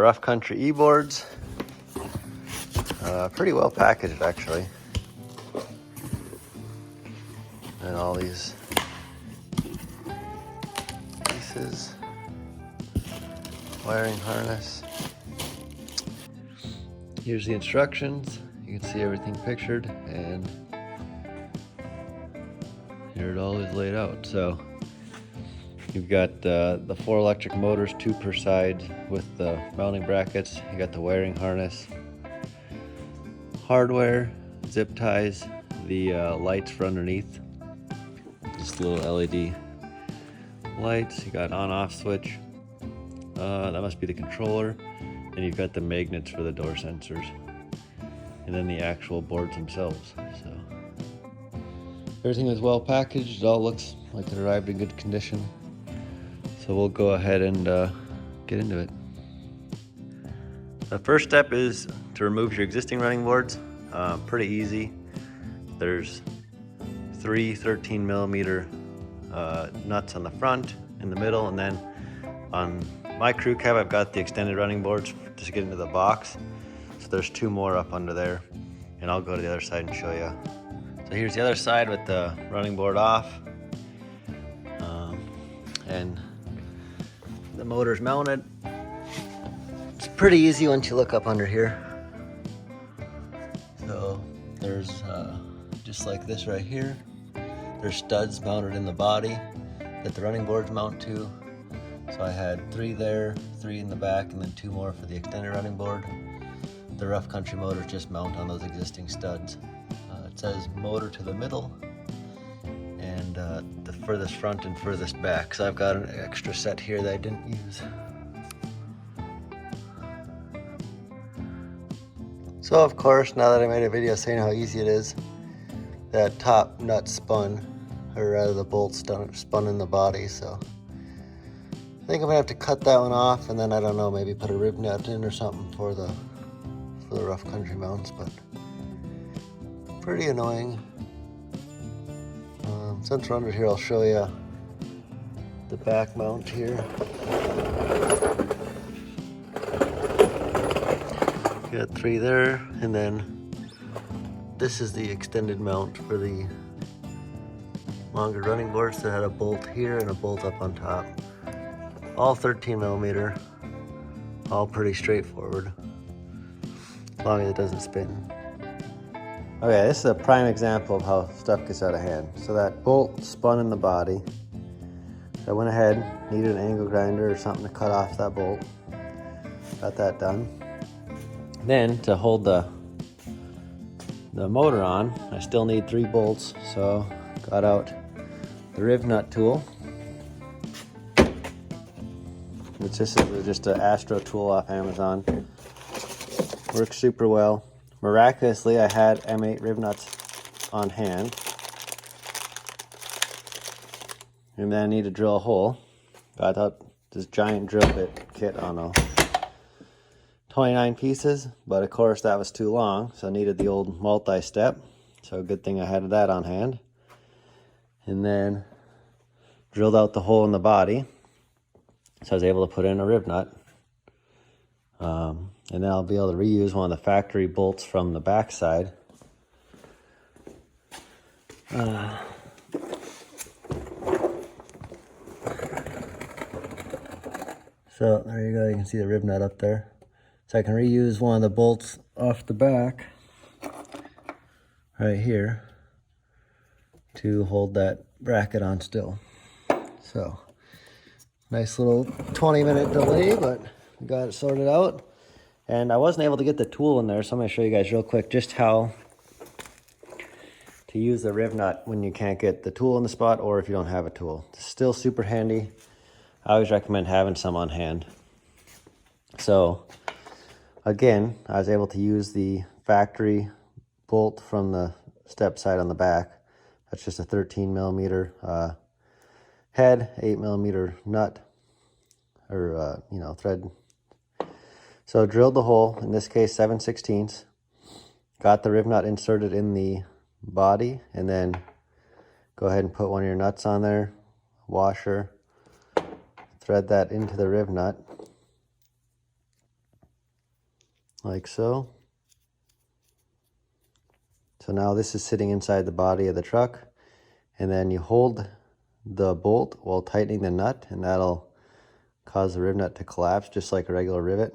rough country e-boards. Pretty well packaged actually. And all these pieces, wiring harness. Here's the instructions. You can see everything pictured, and here it all is laid out. So you've got the 4 electric motors, 2 per side with the mounting brackets. You got the wiring harness, hardware, zip ties, the lights for underneath, just little LED lights. You got on-off switch. That must be the controller. And you've got the magnets for the door sensors, and then the actual boards themselves. So everything is well packaged. It all looks like it arrived in good condition. So we'll go ahead and get into it. The first step is to remove your existing running boards. Pretty easy. There's 3 13mm nuts on the front, in the middle, and then on my crew cab I've got the extended running boards just to get into the box. So there's 2 more up under there, and I'll go to the other side and show you. So here's the other side with the running board off, and the motor's mounted. It's pretty easy once you look up under here. So there's just like this right here. There's studs mounted in the body that the running boards mount to. So I had 3 there, 3 in the back, and then 2 more for the extended running board. The rough country motors just mount on those existing studs. It says motor to the middle, and the furthest front and furthest back. So I've got an extra set here that I didn't use. So of course, now that I made a video saying how easy it is, that top nut spun, or rather the bolt spun in the body. So I think I'm gonna have to cut that one off, and then I don't know, maybe put a rib nut in or something for the rough country mounts, but pretty annoying. Since we're under here, I'll show you the back mount here. Got 3 there, and then this is the extended mount for the longer running boards that had a bolt here and a bolt up on top. All 13mm, all pretty straightforward, as long as it doesn't spin. Okay, this is a prime example of how stuff gets out of hand. So that bolt spun in the body. So I went ahead, needed an angle grinder or something to cut off that bolt. Got that done. Then to hold the motor on, I still need 3 bolts. So got out the riv nut tool, which this is just an Astro tool off Amazon. Works super well. Miraculously, I had M8 rib nuts on hand. And then I need to drill a hole. Got out this giant drill bit kit on 29 pieces, but of course that was too long, so I needed the old multi-step. So good thing I had that on hand. And then drilled out the hole in the body, so I was able to put in a rib nut. And then I'll be able to reuse one of the factory bolts from the back side. So there you go, you can see the rib nut up there. So I can reuse one of the bolts off the back right here to hold that bracket on still. So nice little 20-minute delay, but we got it sorted out. And I wasn't able to get the tool in there, so I'm going to show you guys real quick just how to use the rib nut when you can't get the tool in the spot, or if you don't have a tool. It's still super handy. I always recommend having some on hand. So again, I was able to use the factory bolt from the step side on the back. That's just a 13mm head, 8mm nut, or thread. So drilled the hole, in this case 7/16. Got the rib nut inserted in the body, and then go ahead and put one of your nuts on there, washer, thread that into the rib nut. like so. So now this is sitting inside the body of the truck, and then you hold the bolt while tightening the nut, and that'll cause the rib nut to collapse just like a regular rivet.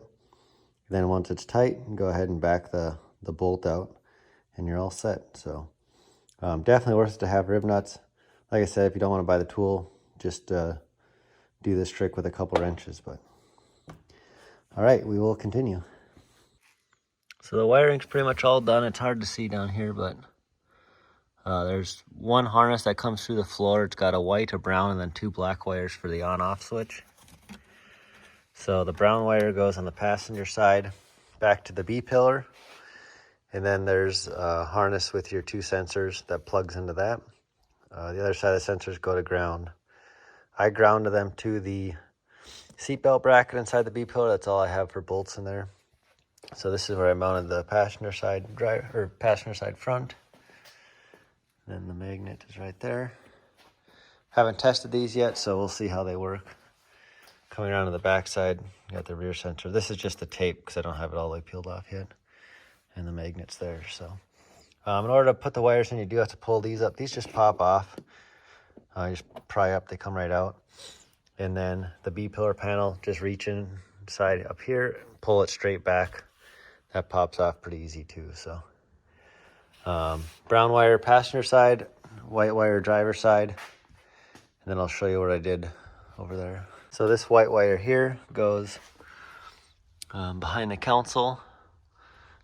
Then once it's tight, go ahead and back the bolt out, and you're all set. So definitely worth it to have rib nuts. Like I said, if you don't want to buy the tool, just do this trick with a couple wrenches. But all right, we will continue. So the wiring's pretty much all done. It's hard to see down here, but there's one harness that comes through the floor. It's got a white, a brown, and then 2 black wires for the on-off switch. So the brown wire goes on the passenger side back to the B-pillar. And then there's a harness with your 2 sensors that plugs into that. The other side of the sensors go to ground. I grounded them to the seatbelt bracket inside the B-pillar. That's all I have for bolts in there. So this is where I mounted the passenger side passenger side front. Then the magnet is right there. Haven't tested these yet, so we'll see how they work. Coming around to the back side, you got the rear sensor. This is just the tape because I don't have it all the way peeled off yet. And the magnet's there. So in order to put the wires in, you do have to pull these up. These just pop off. You just pry up, they come right out. And then the B-pillar panel, just reach inside up here, pull it straight back. That pops off pretty easy too. So brown wire passenger side, white wire driver side, and then I'll show you what I did over there. So this white wire here goes behind the console.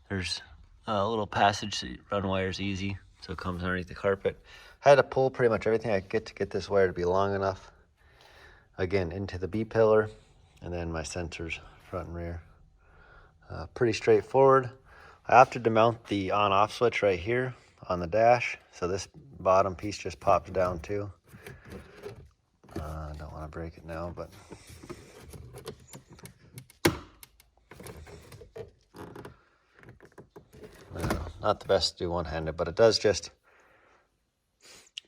There's a little passage to run wires easy, so it comes underneath the carpet. I had to pull pretty much everything I could to get this wire to be long enough. Again, into the B-pillar, and then my sensors front and rear. Pretty straightforward. I opted to mount the on-off switch right here on the dash, so this bottom piece just pops down too. I don't want to break it now, but not the best to do one-handed, but it does just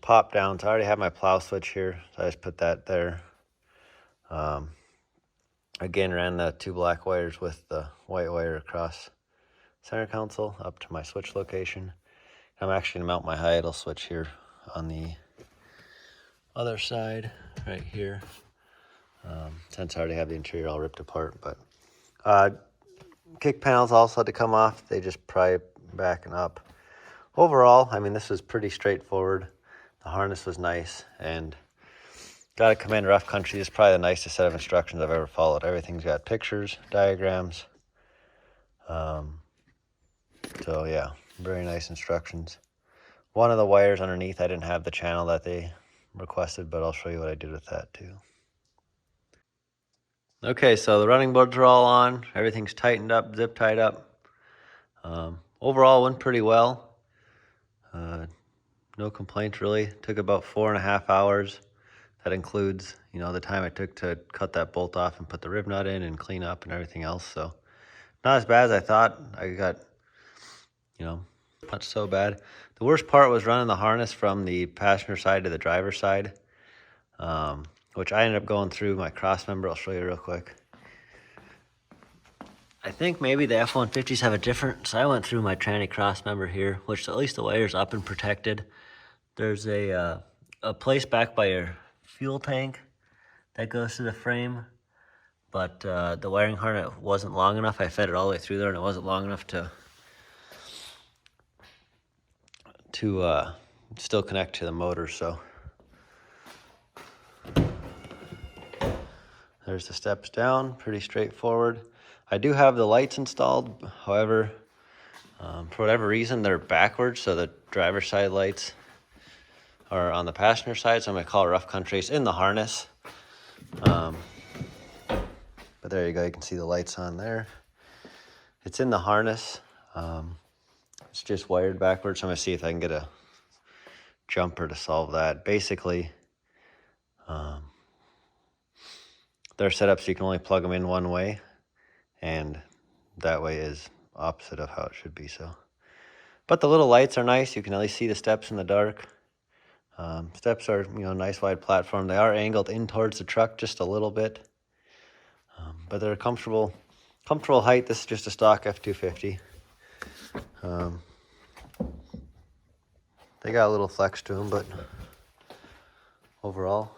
pop down. So I already have my plow switch here, so I just put that there. Again, ran the 2 black wires with the white wire across center console up to my switch location. I'm actually going to mount my high idle switch here on the other side, right here. Since I already have the interior all ripped apart, but kick panels also had to come off. They just pry back and up. Overall, I mean, this was pretty straightforward. The harness was nice, and got to commend Rough Country. It's probably the nicest set of instructions I've ever followed. Everything's got pictures, diagrams. So yeah, very nice instructions. One of the wires underneath, I didn't have the channel that they requested, but I'll show you what I did with that too. Okay, so the running boards are all on. Everything's tightened up, zip tied up. Overall, went pretty well. No complaints really. Took about 4.5 hours. That includes, you know, the time it took to cut that bolt off and put the rib nut in and clean up and everything else. So not as bad as I thought. I got, you know, not so bad. The worst part was running the harness from the passenger side to the driver's side, which I ended up going through my cross member. I'll show you real quick. I think maybe the F-150s have a different, so I went through my tranny cross member here, which at least the wire's up and protected. There's a place back by your fuel tank that goes to the frame, but the wiring harness wasn't long enough. I fed it all the way through there, and it wasn't long enough to still connect to the motor. So there's the steps down, pretty straightforward. I do have the lights installed, however, for whatever reason, they're backwards, so the driver's side lights are on the passenger side, so I'm going to call it Rough Country. It's in the harness. But there you go, you can see the lights on there. It's in the harness. It's just wired backwards, so I'm going to see if I can get a jumper to solve that. Basically, they're set up so you can only plug them in one way, and that way is opposite of how it should be. So, but the little lights are nice. You can at least see the steps in the dark. Steps are, you know, nice wide platform. They are angled in towards the truck just a little bit, but they're comfortable. Comfortable height, this is just a stock F250. They got a little flex to them, but overall,